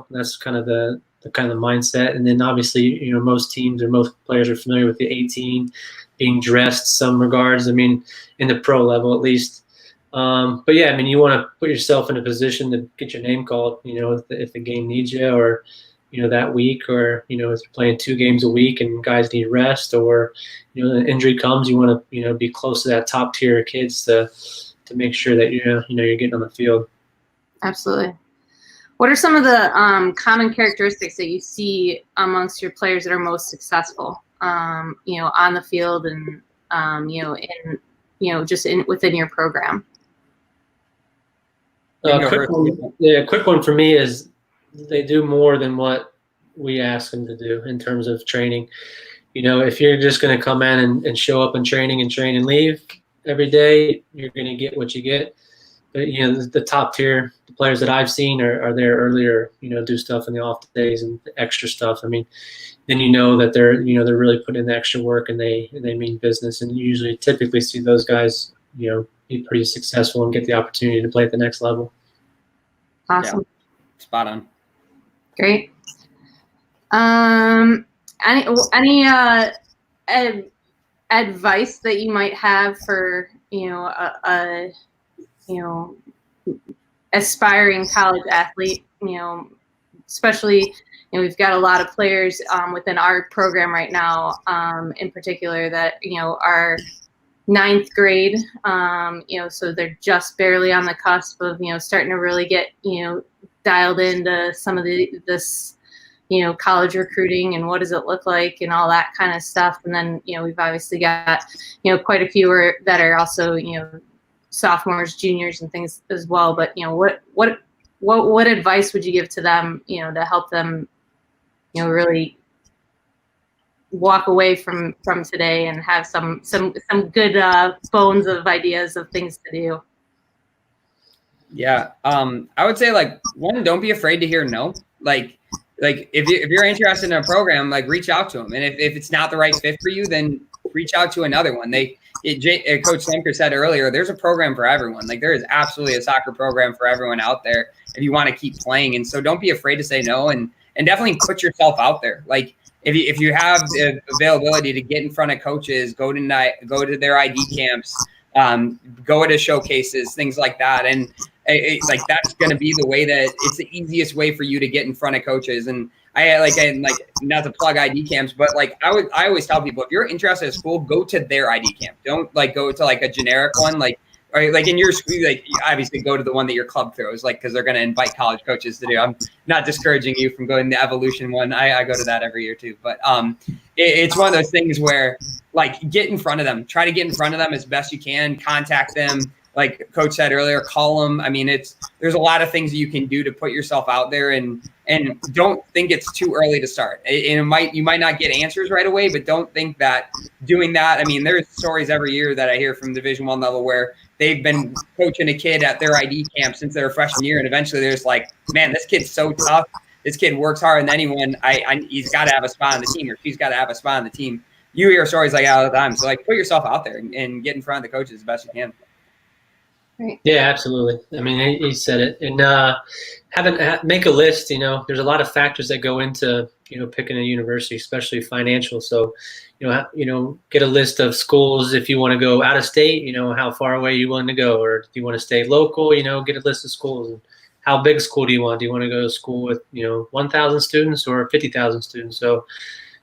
that's kind of the mindset. And then obviously, most teams or most players are familiar with the 18 being dressed some regards. In the pro level at least. But yeah, you want to put yourself in a position to get your name called, if the game needs you, or that week, or if you're playing 2 games a week and guys need rest, or an injury comes, you want to be close to that top tier of kids to make sure that you're getting on the field. Absolutely. What are some of the common characteristics that you see amongst your players that are most successful, on the field and within your program? Quick one for me is they do more than what we ask them to do in terms of training. If you're just going to come in and show up in training and leave every day, you're going to get what you get. But, the top tier, the players that I've seen are there earlier, do stuff in the off days and the extra stuff. Then that they're really putting in the extra work, and they mean business. And you usually typically see those guys, be pretty successful and get the opportunity to play at the next level. Awesome. Yeah. Spot on. Great. Any advice that you might have for aspiring college athlete, especially we've got a lot of players within our program right now, in particular, that are 9th grade, so they're just barely on the cusp of starting to really get dialed into some of this college recruiting and what does it look like and all that kind of stuff. And then we've obviously got quite a few that are also sophomores, juniors, and things as well. But what advice would you give to them to help them really walk away from today and have some good bones of ideas of things to do? Yeah. I would say, one, don't be afraid to hear no. If you're interested in a program, reach out to them. And if it's not the right fit for you, then reach out to another one. Coach Slemker said earlier, there's a program for everyone. There is absolutely a soccer program for everyone out there if you want to keep playing. And so don't be afraid to say no, and definitely put yourself out there. If you have the availability to get in front of coaches, go to their ID camps, go to showcases, things like that. And that's going to be the way that it's the easiest way for you to get in front of coaches. And I not to plug ID camps, but I always tell people, if you're interested in school, go to their ID camp. Don't go to a generic one. Or in your school, obviously go to the one that your club throws, because they're going to invite college coaches to do. I'm not discouraging you from going to the Evolution one. I go to that every year too. But it's one of those things where get in front of them. Try to get in front of them as best you can. Contact them. Like Coach said earlier, call them. There's a lot of things that you can do to put yourself out there, and don't think it's too early to start. And you might not get answers right away, but don't think that doing that. There's stories every year that I hear from Division I level where they've been coaching a kid at their ID camp since their freshman year, and eventually they're just man, this kid's so tough. This kid works harder than anyone. He's got to have a spot on the team, or she's got to have a spot on the team. You hear stories like that all the time. So put yourself out there and get in front of the coaches as best you can. Right. Yeah, absolutely. I mean, he said it. And make a list. There's a lot of factors that go into picking a university, especially financial. So, get a list of schools if you want to go out of state. How far away you want to go, or do you want to stay local? Get a list of schools. And how big school do you want? Do you want to go to school with 1,000 students or 50,000 students? So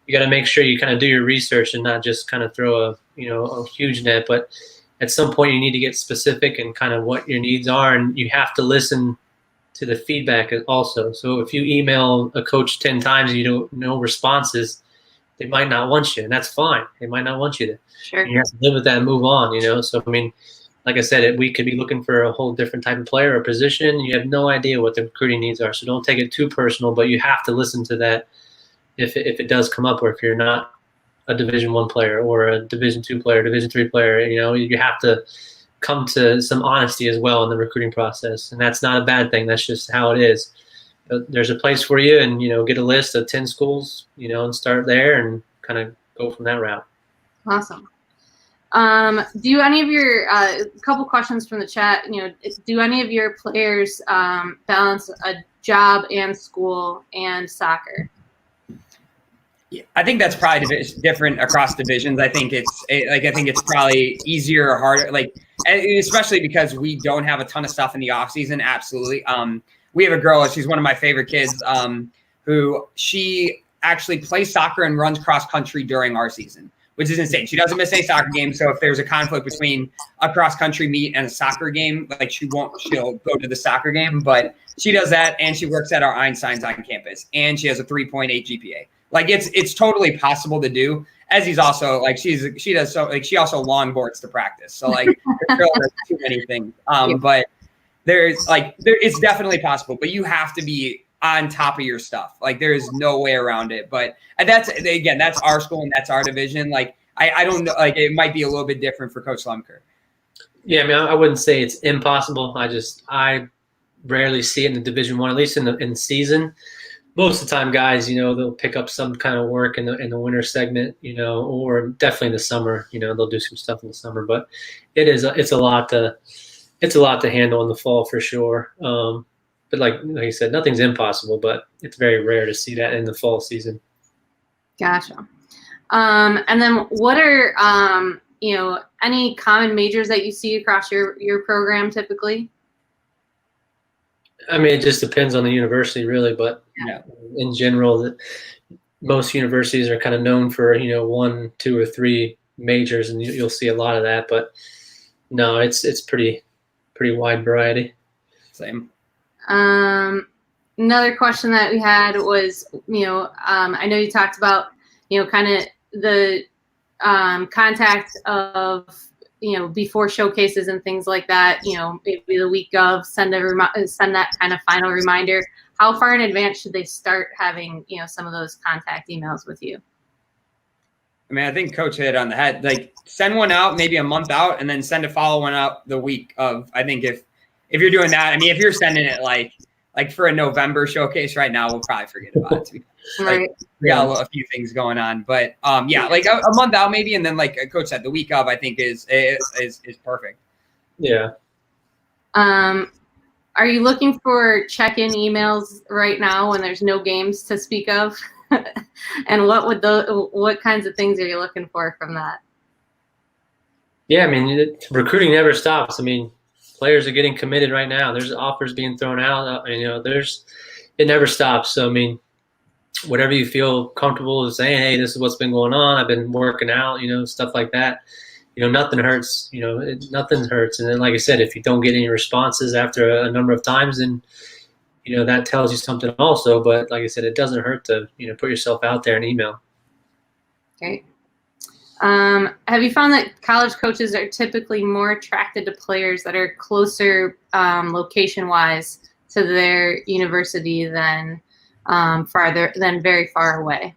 you got to make sure you kind of do your research and not just kind of throw a huge net, but at some point you need to get specific and kind of what your needs are, and you have to listen to the feedback also. So if you email a coach 10 times and you don't know responses, they might not want you, and that's fine. They might not want you to. Sure. You have to live with that and move on, So, I mean, like I said, we could be looking for a whole different type of player or position. You have no idea what the recruiting needs are, so don't take it too personal, but you have to listen to that if it does come up, or if you're not a Division I player or a Division II player, Division III player, you have to come to some honesty as well in the recruiting process. And that's not a bad thing. That's just how it is. But there's a place for you, and, get a list of 10 schools, and start there and kind of go from that route. Awesome. Do any of your, couple questions from the chat, do any of your players balance a job and school and soccer? Yeah, I think that's probably different across divisions. I think it's probably easier or harder, especially because we don't have a ton of stuff in the off season. Absolutely. We have a girl, she's one of my favorite kids, who she actually plays soccer and runs cross country during our season, which is insane. She doesn't miss any soccer games. So if there's a conflict between a cross country meet and a soccer game, she'll go to the soccer game, but she does that. And she works at our Einsteins on campus, and she has a 3.8 GPA. It's totally possible to do. As he's also she also longboards to practice. So there's too many things. But it's definitely possible, but you have to be on top of your stuff. There is no way around it. But that's our school and that's our division. I don't know, it might be a little bit different for Coach Lemker. Yeah, I mean, I wouldn't say it's impossible. I rarely see it in the Division I, at least in the season. Most of the time, guys, they'll pick up some kind of work in the winter segment, or definitely in the summer. They'll do some stuff in the summer. But it's a lot to handle in the fall for sure. But like you said, nothing's impossible, but it's very rare to see that in the fall season. Gotcha. And then what are any common majors that you see across your program typically? I mean, it just depends on the university, really. But in general, most universities are kind of known for 1, 2, or 3 majors, and you'll see a lot of that. But no, it's pretty wide variety. Same. Another question that we had was, I know you talked about, kind of the contact of before showcases and things like that, maybe the week of, send that kind of final reminder. How far in advance should they start having, some of those contact emails with you? I mean, I think Coach hit it on the head. Send one out maybe a month out, and then send a follow one out the week of. I think if you're doing that, I mean, if you're sending it like for a November showcase right now, we'll probably forget about it. Right. We got a few things going on, but a month out maybe, and then like Coach said, the week of I think is perfect. Yeah. Are you looking for check-in emails right now when there's no games to speak of? And what kinds of things are you looking for from that? Yeah, I mean, recruiting never stops. I mean, players are getting committed right now. There's offers being thrown out. It never stops. So I mean, whatever you feel comfortable with saying, hey, this is what's been going on. I've been working out, stuff like that. Nothing hurts. Nothing hurts. And then, like I said, if you don't get any responses after a number of times, then that tells you something also. But like I said, it doesn't hurt to put yourself out there and email. Great. Have you found that college coaches are typically more attracted to players that are closer location-wise to their university than very far away?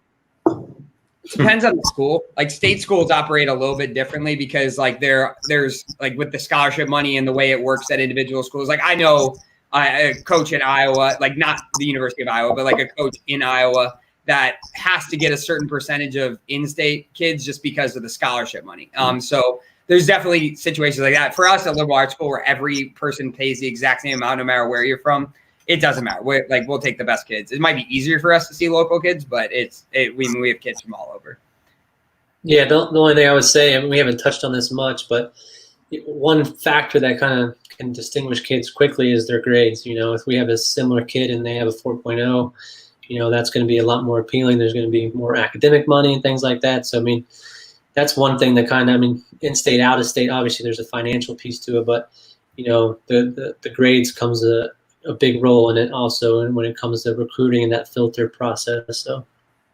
It depends on the school. State schools operate a little bit differently because there's with the scholarship money and the way it works at individual schools. I know a coach in Iowa, not the University of Iowa, but a coach in Iowa that has to get a certain percentage of in-state kids just because of the scholarship money. So there's definitely situations like that. For us at liberal arts school, where every person pays the exact same amount, no matter where you're from, it doesn't matter. We'll take the best kids. It might be easier for us to see local kids, but we have kids from all over. Yeah, the only thing I would say, and we haven't touched on this much, but one factor that kind of can distinguish kids quickly is their grades. If we have a similar kid and they have a 4.0, that's going to be a lot more appealing. There's going to be more academic money and things like that. So, that's one thing that in-state, out-of-state, obviously there's a financial piece to it, but, the grades comes a big role in it also, and when it comes to recruiting and that filter process. So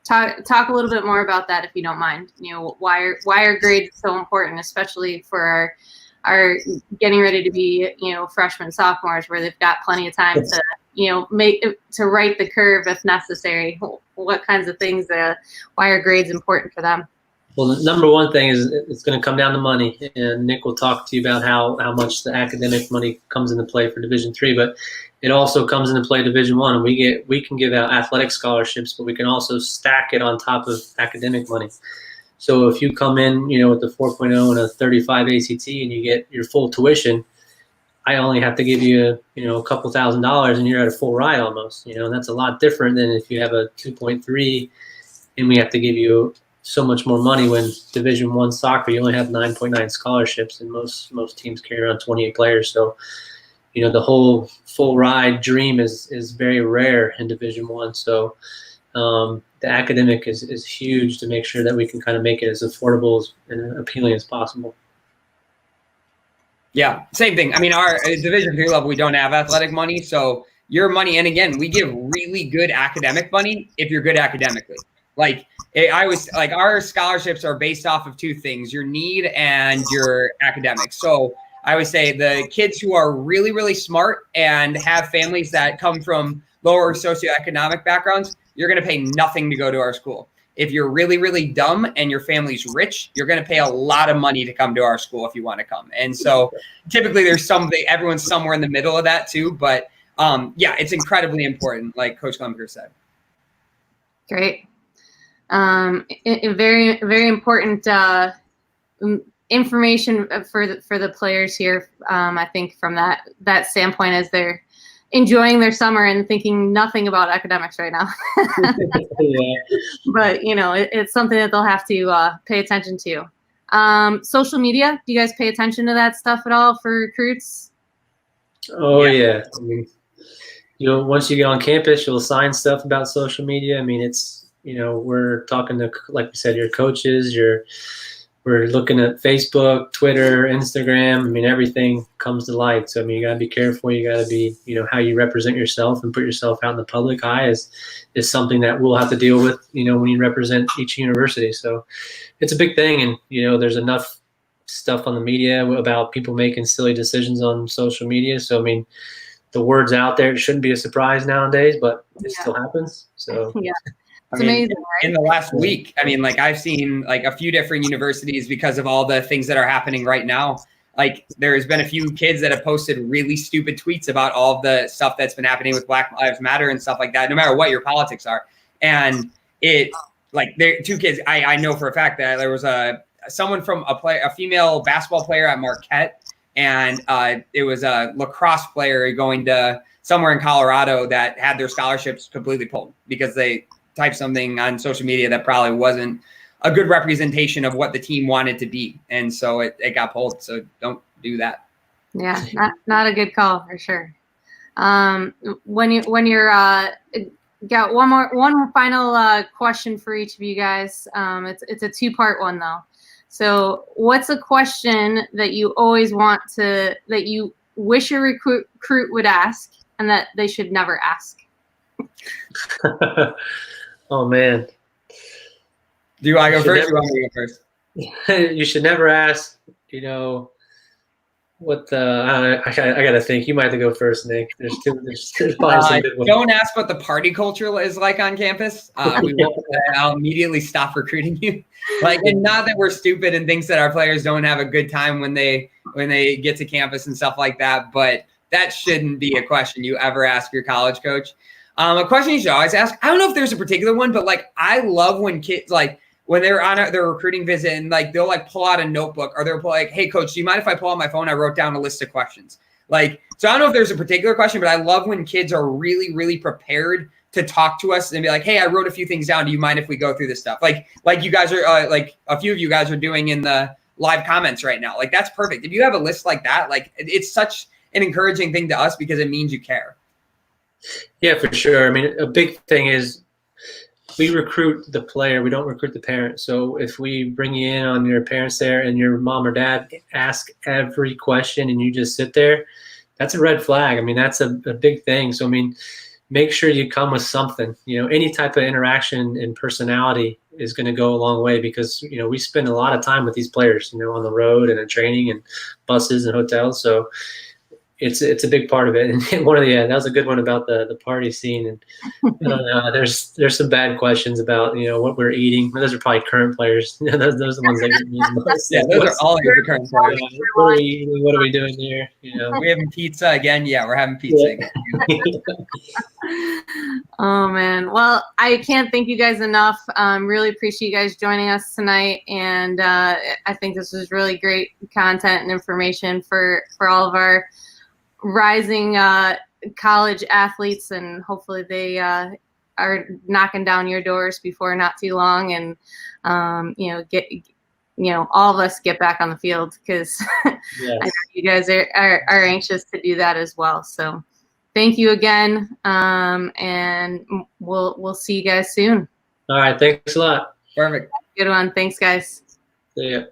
talk a little bit more about that, if you don't mind. Why are grades so important, especially for our getting ready to be freshmen, sophomores, where they've got plenty of time to to right the curve if necessary. What kinds of things? Why are grades important for them? Well, the number one thing is it's going to come down to money, and Nick will talk to you about how much the academic money comes into play for Division III, but it also comes into play Division I, and we can give out athletic scholarships, but we can also stack it on top of academic money. So if you come in, with the 4.0 and a 35 ACT and you get your full tuition, I only have to give you, a couple $1,000 and you're at a full ride almost, and that's a lot different than if you have a 2.3 and we have to give you so much more money. When Division I soccer, you only have 9.9 scholarships, and most teams carry around 28 players. So, the whole full ride dream is very rare in Division I. So, the academic is huge to make sure that we can kind of make it as affordable and appealing as possible. Yeah, same thing. Our Division III level, we don't have athletic money, so your money, and again, we give really good academic money if you're good academically. Our scholarships are based off of two things: your need and your academics. So I would say the kids who are really, really smart and have families that come from lower socioeconomic backgrounds, you're going to pay nothing to go to our school. If you're really, really dumb and your family's rich, you're going to pay a lot of money to come to our school if you want to come. And so typically everyone's somewhere in the middle of that too. But it's incredibly important, like Coach Lemker said. Great. Very, very important information for the players here. I think from that standpoint, as they're enjoying their summer and thinking nothing about academics right now. Yeah. But it's something that they'll have to pay attention to. Social media. Do you guys pay attention to that stuff at all for recruits? Oh yeah. Once you get on campus, you'll sign stuff about social media. It's we're talking to, like we said, your coaches, we're looking at Facebook, Twitter, Instagram. Everything comes to light. So, you got to be careful. You got to be, how you represent yourself and put yourself out in the public eye is something that we'll have to deal with, when you represent each university. So it's a big thing. And, there's enough stuff on the media about people making silly decisions on social media. So, the word's out there. It shouldn't be a surprise nowadays, but it still happens. So yeah. It's amazing, right? In the last week, I've seen a few different universities, because of all the things that are happening right now. There's been a few kids that have posted really stupid tweets about all of the stuff that's been happening with Black Lives Matter and stuff like that, no matter what your politics are. And there two kids, I know for a fact that there was someone from a female basketball player at Marquette, and it was a lacrosse player going to somewhere in Colorado that had their scholarships completely pulled because they type something on social media that probably wasn't a good representation of what the team wanted to be. And so it got pulled. So don't do that. Yeah, not a good call for sure. When you're got one final question for each of you guys. It's a two-part one though. So what's a question that you always that you wish your recruit would ask and that they should never ask? Oh man. Do I go first or you want me to go first? You should never ask, what the, I gotta think. You might have to go first, Nick. There's probably some good ones. Don't ask what the party culture is like on campus. We won't. I'll immediately stop recruiting you. And not that we're stupid and thinks that our players don't have a good time when they get to campus and stuff like that, but that shouldn't be a question you ever ask your college coach. A question you should always ask. I don't know if there's a particular one, but I love when kids when they're on their recruiting visit and like they'll like pull out a notebook or they'll pull like, hey coach, do you mind if I pull out my phone? I wrote down a list of questions. Like, so I don't know if there's a particular question, but I love when kids are really, really prepared to talk to us and be like, hey, I wrote a few things down. Do you mind if we go through this stuff? Like you guys are like a few of you guys are doing in the live comments right now. Like that's perfect. If you have a list like that, like it's such an encouraging thing to us because it means you care. Yeah, for sure. I mean, a big thing is we recruit the player. We don't recruit the parent. So if we bring you in on your parents there and your mom or dad ask every question and you just sit there, that's a red flag. I mean, that's a big thing. So, I mean, make sure you come with something. You know, any type of interaction and personality is going to go a long way because, you know, we spend a lot of time with these players, you know, on the road and in training and buses and hotels. So it's a big part of it. And that was a good one about the party scene. And I don't know, there's some bad questions about, you know, what we're eating. Those are probably current players. those are the ones that get me the most. Yeah, those are all your current players. What are we eating? What are we doing here? You know, we having pizza again. Yeah, we're having pizza again. Oh man. Well, I can't thank you guys enough. Really appreciate you guys joining us tonight. And I think this was really great content and information for all of our rising college athletes, and hopefully they are knocking down your doors before not too long, and all of us get back on the field because yes. I know you guys are anxious to do that as well. So thank you again, and we'll see you guys soon. All right, thanks a lot. Perfect. Good one. Thanks, guys. See ya.